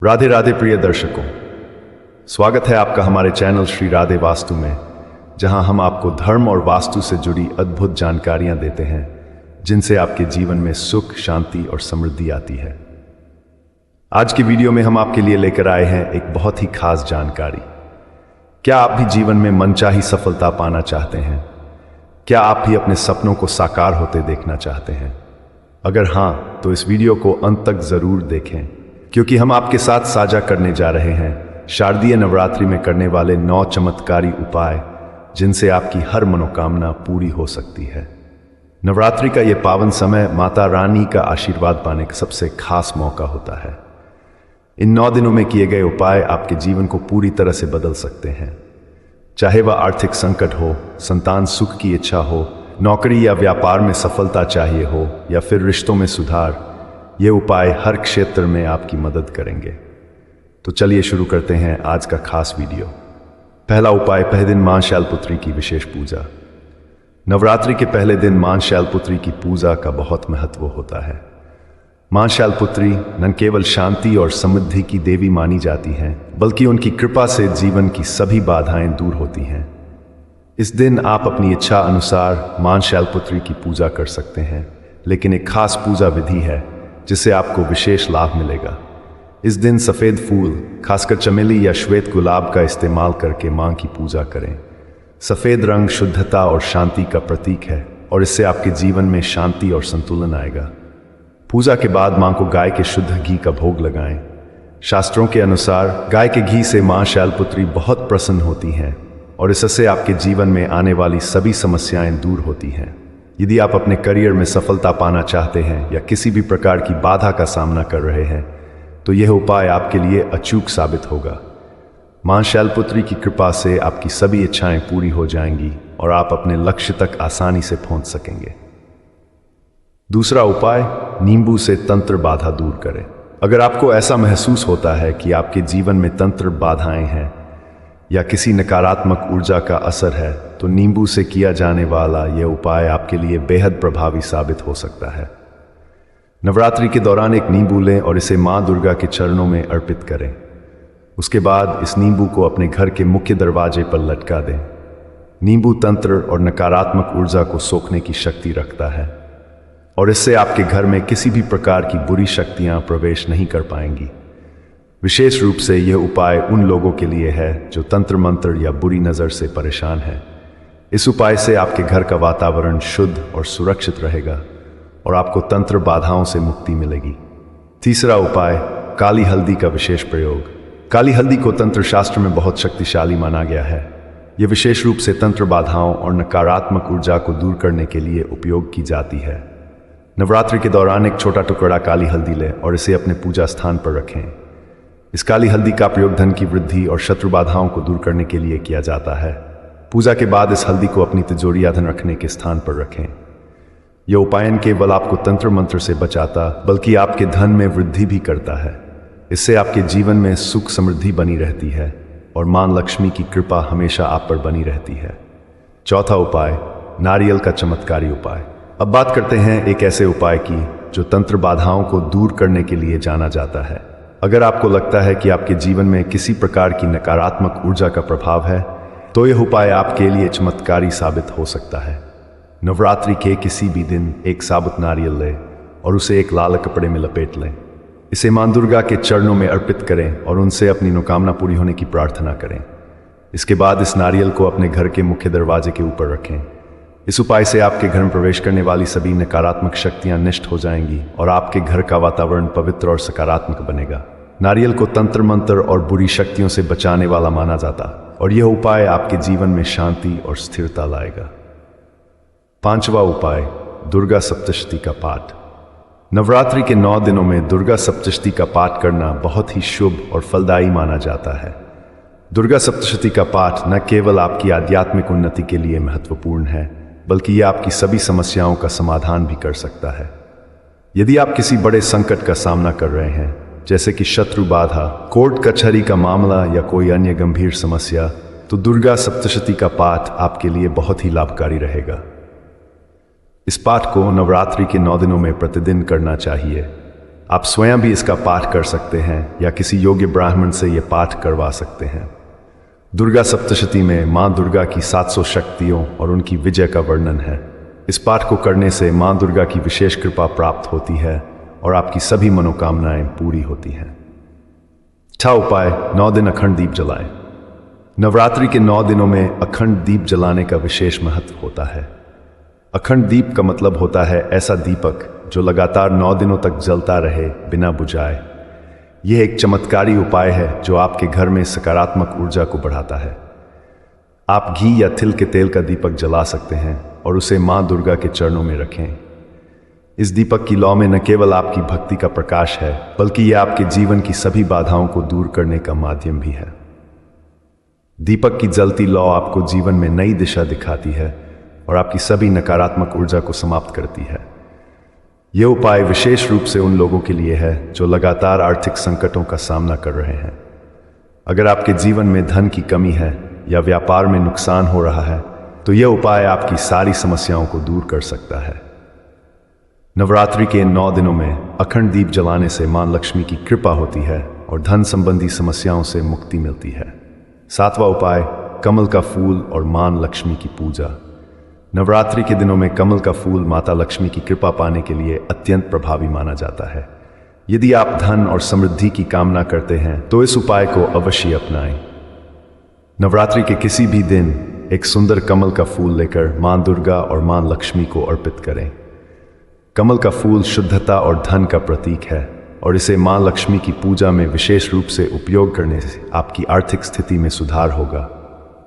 राधे राधे प्रिय दर्शकों, स्वागत है आपका हमारे चैनल श्री राधे वास्तु में, जहां हम आपको धर्म और वास्तु से जुड़ी अद्भुत जानकारियां देते हैं जिनसे आपके जीवन में सुख, शांति और समृद्धि आती है। आज की वीडियो में हम आपके लिए लेकर आए हैं एक बहुत ही खास जानकारी। क्या आप भी जीवन में मनचाही सफलता पाना चाहते हैं? क्या आप भी अपने सपनों को साकार होते देखना चाहते हैं? अगर हां, तो इस वीडियो को अंत तक जरूर देखें, क्योंकि हम आपके साथ साझा करने जा रहे हैं शारदीय नवरात्रि में करने वाले 9 चमत्कारी उपाय जिनसे आपकी हर मनोकामना पूरी हो सकती है। नवरात्रि का ये पावन समय माता रानी का आशीर्वाद पाने का सबसे खास मौका होता है। इन 9 दिनों में किए गए उपाय आपके जीवन को पूरी तरह से बदल सकते हैं। चाहे वह आर्थिक संकट हो, संतान सुख की इच्छा हो, नौकरी या व्यापार में सफलता चाहिए हो, या फिर रिश्तों में सुधार, ये उपाय हर क्षेत्र में आपकी मदद करेंगे। तो चलिए शुरू करते हैं आज का खास वीडियो। पहला उपाय, पहले दिन मां शैलपुत्री की विशेष पूजा। नवरात्रि के पहले दिन मां शैलपुत्री की पूजा का बहुत महत्व होता है। मां शैलपुत्री न केवल शांति और समृद्धि की देवी मानी जाती हैं, बल्कि उनकी कृपा से जीवन की सभी बाधाएं दूर होती हैं। इस दिन आप अपनी इच्छा अनुसार मां शैलपुत्री की पूजा कर सकते हैं, लेकिन एक खास पूजा विधि है जिससे आपको विशेष लाभ मिलेगा। इस दिन सफ़ेद फूल, खासकर चमेली या श्वेत गुलाब का इस्तेमाल करके मां की पूजा करें। सफ़ेद रंग शुद्धता और शांति का प्रतीक है और इससे आपके जीवन में शांति और संतुलन आएगा। पूजा के बाद मां को गाय के शुद्ध घी का भोग लगाएं। शास्त्रों के अनुसार गाय के घी से मां शैलपुत्री बहुत प्रसन्न होती हैं और इससे आपके जीवन में आने वाली सभी समस्याएं दूर होती हैं। यदि आप अपने करियर में सफलता पाना चाहते हैं या किसी भी प्रकार की बाधा का सामना कर रहे हैं, तो यह उपाय आपके लिए अचूक साबित होगा। मां शैलपुत्री की कृपा से आपकी सभी इच्छाएं पूरी हो जाएंगी और आप अपने लक्ष्य तक आसानी से पहुंच सकेंगे। दूसरा उपाय, नींबू से तंत्र बाधा दूर करें। अगर आपको ऐसा महसूस होता है कि आपके जीवन में तंत्र बाधाएं हैं या किसी नकारात्मक ऊर्जा का असर है, तो नींबू से किया जाने वाला यह उपाय आपके लिए बेहद प्रभावी साबित हो सकता है। नवरात्रि के दौरान एक नींबू लें और इसे मां दुर्गा के चरणों में अर्पित करें। उसके बाद इस नींबू को अपने घर के मुख्य दरवाजे पर लटका दें। नींबू तंत्र और नकारात्मक ऊर्जा को सोखने की शक्ति रखता है और इससे आपके घर में किसी भी प्रकार की बुरी शक्तियां प्रवेश नहीं कर पाएंगी। विशेष रूप से यह उपाय उन लोगों के लिए है जो तंत्र मंत्र या बुरी नज़र से परेशान हैं। इस उपाय से आपके घर का वातावरण शुद्ध और सुरक्षित रहेगा और आपको तंत्र बाधाओं से मुक्ति मिलेगी। तीसरा उपाय, काली हल्दी का विशेष प्रयोग। काली हल्दी को तंत्र शास्त्र में बहुत शक्तिशाली माना गया है। यह विशेष रूप से तंत्र बाधाओं और नकारात्मक ऊर्जा को दूर करने के लिए उपयोग की जाती है। नवरात्रि के दौरान एक छोटा टुकड़ा काली हल्दी लें और इसे अपने पूजा स्थान पर रखें। इस काली हल्दी का प्रयोग धन की वृद्धि और शत्रु बाधाओं को दूर करने के लिए किया जाता है। पूजा के बाद इस हल्दी को अपनी तिजोरी या धन रखने के स्थान पर रखें। यह उपाय न केवल आपको तंत्र मंत्र से बचाता, बल्कि आपके धन में वृद्धि भी करता है। इससे आपके जीवन में सुख समृद्धि बनी रहती है और मां लक्ष्मी की कृपा हमेशा आप पर बनी रहती है। चौथा उपाय, नारियल का चमत्कारी उपाय। अब बात करते हैं एक ऐसे उपाय की जो तंत्र बाधाओं को दूर करने के लिए जाना जाता है। अगर आपको लगता है कि आपके जीवन में किसी प्रकार की नकारात्मक ऊर्जा का प्रभाव है, तो यह उपाय आपके लिए चमत्कारी साबित हो सकता है। नवरात्रि के किसी भी दिन एक साबुत नारियल लें और उसे एक लाल कपड़े में लपेट लें। इसे मां दुर्गा के चरणों में अर्पित करें और उनसे अपनी मनोकामना पूरी होने की प्रार्थना करें। इसके बाद इस नारियल को अपने घर के मुख्य दरवाजे के ऊपर रखें। इस उपाय से आपके घर में प्रवेश करने वाली सभी नकारात्मक शक्तियां नष्ट हो जाएंगी और आपके घर का वातावरण पवित्र और सकारात्मक बनेगा। नारियल को तंत्र मंत्र और बुरी शक्तियों से बचाने वाला माना जाता और यह उपाय आपके जीवन में शांति और स्थिरता लाएगा। पांचवा उपाय, दुर्गा सप्तशती का पाठ। नवरात्रि के 9 दिनों में दुर्गा सप्तशती का पाठ करना बहुत ही शुभ और फलदायी माना जाता है। दुर्गा सप्तशती का पाठ न केवल आपकी आध्यात्मिक उन्नति के लिए महत्वपूर्ण है, बल्कि यह आपकी सभी समस्याओं का समाधान भी कर सकता है। यदि आप किसी बड़े संकट का सामना कर रहे हैं, जैसे कि शत्रु बाधा, कोर्ट कचहरी का मामला या कोई अन्य गंभीर समस्या, तो दुर्गा सप्तशती का पाठ आपके लिए बहुत ही लाभकारी रहेगा। इस पाठ को नवरात्रि के 9 दिनों में प्रतिदिन करना चाहिए। आप स्वयं भी इसका पाठ कर सकते हैं या किसी योग्य ब्राह्मण से यह पाठ करवा सकते हैं। दुर्गा सप्तशती में मां दुर्गा की 700 शक्तियों और उनकी विजय का वर्णन है। इस पाठ को करने से मां दुर्गा की विशेष कृपा प्राप्त होती है और आपकी सभी मनोकामनाएं पूरी होती हैं। छठा उपाय, 9 दिन अखंड दीप जलाएं। नवरात्रि के 9 दिनों में अखंड दीप जलाने का विशेष महत्व होता है। अखंड दीप का मतलब होता है ऐसा दीपक जो लगातार 9 दिनों तक जलता रहे बिना बुझाए। यह एक चमत्कारी उपाय है जो आपके घर में सकारात्मक ऊर्जा को बढ़ाता है। आप घी या तिल के तेल का दीपक जला सकते हैं और उसे मां दुर्गा के चरणों में रखें। इस दीपक की लौ में न केवल आपकी भक्ति का प्रकाश है, बल्कि यह आपके जीवन की सभी बाधाओं को दूर करने का माध्यम भी है। दीपक की जलती लौ आपको जीवन में नई दिशा दिखाती है और आपकी सभी नकारात्मक ऊर्जा को समाप्त करती है। यह उपाय विशेष रूप से उन लोगों के लिए है जो लगातार आर्थिक संकटों का सामना कर रहे हैं। अगर आपके जीवन में धन की कमी है या व्यापार में नुकसान हो रहा है, तो यह उपाय आपकी सारी समस्याओं को दूर कर सकता है। नवरात्रि के इन 9 दिनों में अखंड दीप जलाने से मां लक्ष्मी की कृपा होती है और धन संबंधी समस्याओं से मुक्ति मिलती है। 7वां उपाय, कमल का फूल और मां लक्ष्मी की पूजा। नवरात्रि के दिनों में कमल का फूल माता लक्ष्मी की कृपा पाने के लिए अत्यंत प्रभावी माना जाता है। यदि आप धन और समृद्धि की कामना करते हैं तो इस उपाय को अवश्य अपनाएं। नवरात्रि के किसी भी दिन एक सुंदर कमल का फूल लेकर मां दुर्गा और मां लक्ष्मी को अर्पित करें। कमल का फूल शुद्धता और धन का प्रतीक है और इसे मां लक्ष्मी की पूजा में विशेष रूप से उपयोग करने से आपकी आर्थिक स्थिति में सुधार होगा।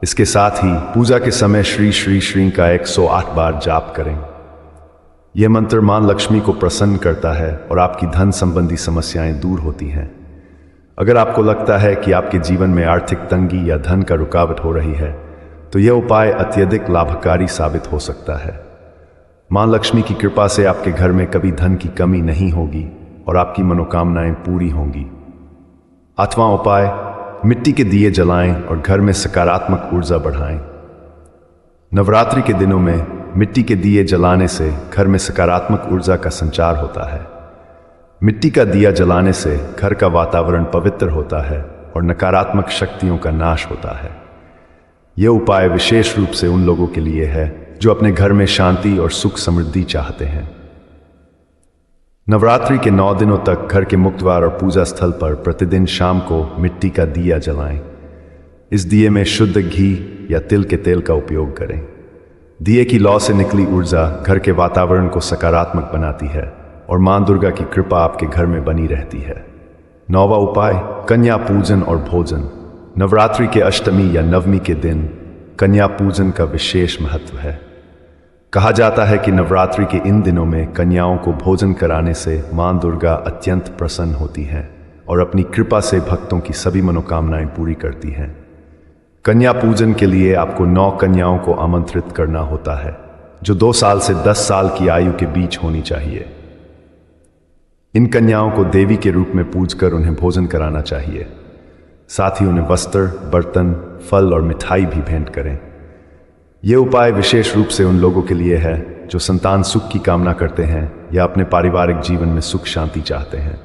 इसके साथ ही पूजा के समय श्री श्री श्री का 108 बार जाप करें। यह मंत्र मां लक्ष्मी को प्रसन्न करता है और आपकी धन संबंधी समस्याएं दूर होती हैं। अगर आपको लगता है कि आपके जीवन में आर्थिक तंगी या धन का रुकावट हो रही है, तो यह उपाय अत्यधिक लाभकारी साबित हो सकता है। मां लक्ष्मी की कृपा से आपके घर में कभी धन की कमी नहीं होगी और आपकी मनोकामनाएं पूरी होंगी। 8वां उपाय, मिट्टी के दिए जलाएं और घर में सकारात्मक ऊर्जा बढ़ाएं। नवरात्रि के दिनों में मिट्टी के दिए जलाने से घर में सकारात्मक ऊर्जा का संचार होता है। मिट्टी का दिया जलाने से घर का वातावरण पवित्र होता है और नकारात्मक शक्तियों का नाश होता है। यह उपाय विशेष रूप से उन लोगों के लिए है जो अपने घर में शांति और सुख समृद्धि चाहते हैं। नवरात्रि के 9 दिनों तक घर के मुख्य द्वार और पूजा स्थल पर प्रतिदिन शाम को मिट्टी का दिया जलाएं। इस दिए में शुद्ध घी या तिल के तेल का उपयोग करें। दिए की लौ से निकली ऊर्जा घर के वातावरण को सकारात्मक बनाती है और मां दुर्गा की कृपा आपके घर में बनी रहती है। 9वां उपाय, कन्या पूजन और भोजन। नवरात्रि के अष्टमी या नवमी के दिन कन्या पूजन का विशेष महत्व है। कहा जाता है कि नवरात्रि के इन दिनों में कन्याओं को भोजन कराने से मां दुर्गा अत्यंत प्रसन्न होती हैं और अपनी कृपा से भक्तों की सभी मनोकामनाएं पूरी करती हैं। कन्या पूजन के लिए आपको 9 कन्याओं को आमंत्रित करना होता है, जो 2 साल से 10 साल की आयु के बीच होनी चाहिए। इन कन्याओं को देवी के रूप में पूजकर उन्हें भोजन कराना चाहिए। साथ ही उन्हें वस्त्र, बर्तन, फल और मिठाई भी भेंट करें। यह उपाय विशेष रूप से उन लोगों के लिए है जो संतान सुख की कामना करते हैं या अपने पारिवारिक जीवन में सुख शांति चाहते हैं।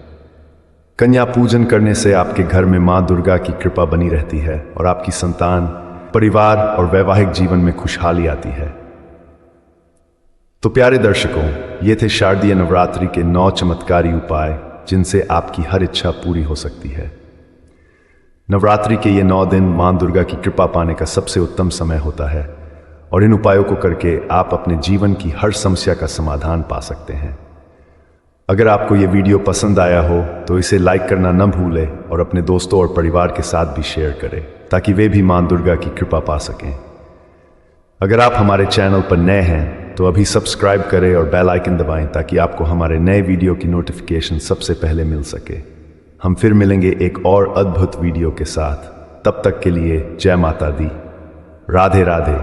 कन्या पूजन करने से आपके घर में मां दुर्गा की कृपा बनी रहती है और आपकी संतान, परिवार और वैवाहिक जीवन में खुशहाली आती है। तो प्यारे दर्शकों, ये थे शारदीय नवरात्रि के 9 चमत्कारी उपाय जिनसे आपकी हर इच्छा पूरी हो सकती है। नवरात्रि के ये 9 दिन मां दुर्गा की कृपा पाने का सबसे उत्तम समय होता है और इन उपायों को करके आप अपने जीवन की हर समस्या का समाधान पा सकते हैं। अगर आपको ये वीडियो पसंद आया हो तो इसे लाइक करना न भूलें और अपने दोस्तों और परिवार के साथ भी शेयर करें ताकि वे भी मां दुर्गा की कृपा पा सकें। अगर आप हमारे चैनल पर नए हैं तो अभी सब्सक्राइब करें और बेल आइकन दबाएं ताकि आपको हमारे नए वीडियो की नोटिफिकेशन सबसे पहले मिल सके। हम फिर मिलेंगे एक और अद्भुत वीडियो के साथ। तब तक के लिए जय माता दी। राधे राधे।